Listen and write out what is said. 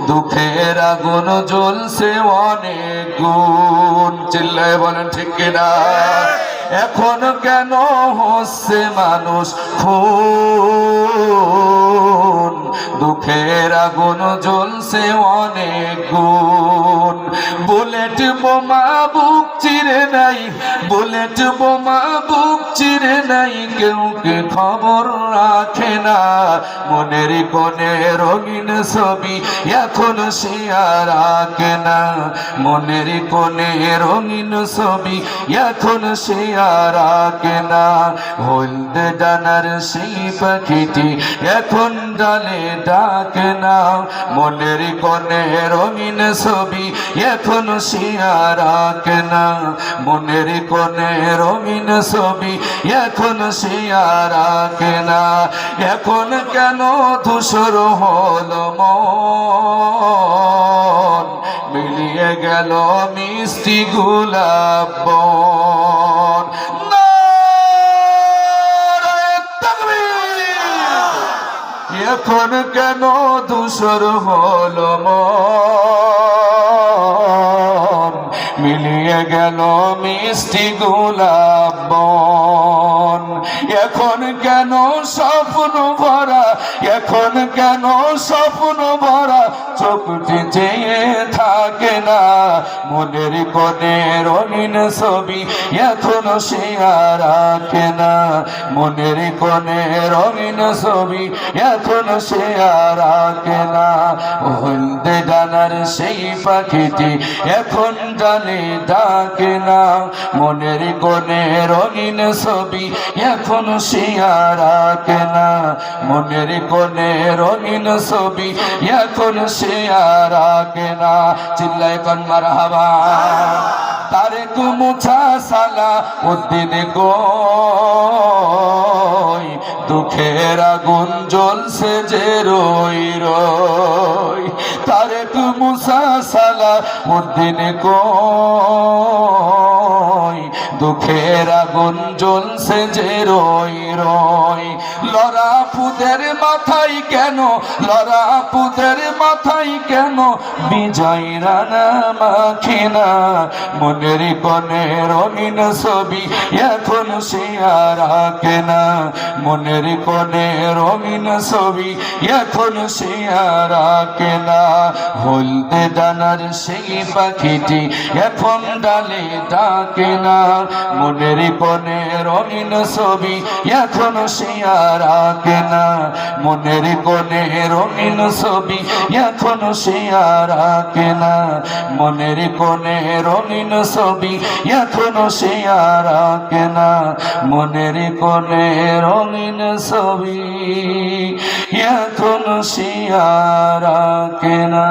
দুঃখের আগুন জ্বলছে অনেক গুণ, চিল্লায় বলেন ঠিক কিনা? এখন কেন হচ্ছে মানুষ খুন? দুঃখের আগুন জ্বলছে অনেক গুণ। বুলেট বোমা বুক চিরে নাই, বুলেট বোমা বুক চিরে নাই, কেউ কে খবর রাখে না। মনের কোণে রঙিন ছবি এখন সে আর আঁকে না। মনের কোণে রঙিন ছবি এখন সে আর আঁকে না। হলদে ডানার সেই পাখিটি এখন ডালে ডাকে না। মনের কোণে রঙিন ছবি এখন সে আর আঁকে না। মনের কোণে রঙিন ছবি এখন সে আর আঁকে না। এখন কেন ধূসর হলো মন? মিলিয়ে গেল মিষ্টি গোলাপ বন। এখন কেন ধূসর হলো মন? মিলিয়ে গেল মিষ্টি গোলাপ বন। এখন কেন স্বপ্ন ভরা, এখন কেন স্বপ্ন ভরা, চোখটি চেয়ে থাকে না। মনের কোণে রঙিন ছবি এখন সে আর আঁকে না। মনের কোণে রঙিন ছবি এখন সে আর আঁকে না। হলদে ডানার সেই পাখিটি এখন ডালে ডাকে না। মনের কোণে রঙিন ছবি এখন সে আর আঁকে না। মনের কোণে রঙিন ছবি এখন সে আর আঁকে না। চিল্লায় কোন মারহাবা। তারেক মুছা সালাউদ্দিন কই, দুঃখের আগুন জ্বলছে যে রই রই। তারেক মুছা সালাউদ্দিন কই, দুঃখের আগুন জ্বলছে যে রই রই। লড়াপুদের মাথায় কেন, লড়াপুদের মাথায় কেন বিজয় রানা মাখে না। মনের কোণে রঙিন ছবি এখন সে আর আঁকে না। মনের কোণে রঙিন ছবি এখন সে আর আঁকে না। হলদে ডানার সেই পাখিটি এখন ডালে ডাকে না। মনের কোণে রঙিন ছবি এখন সে আর আঁকে না। মনের কোণে রঙিন ছবি এখন সে আর আঁকে না। মনের কোণে রঙিন ছবি এখন সে আর আঁকে না। মনের কোণে রঙিন ছবি এখন সে আর আঁকে না।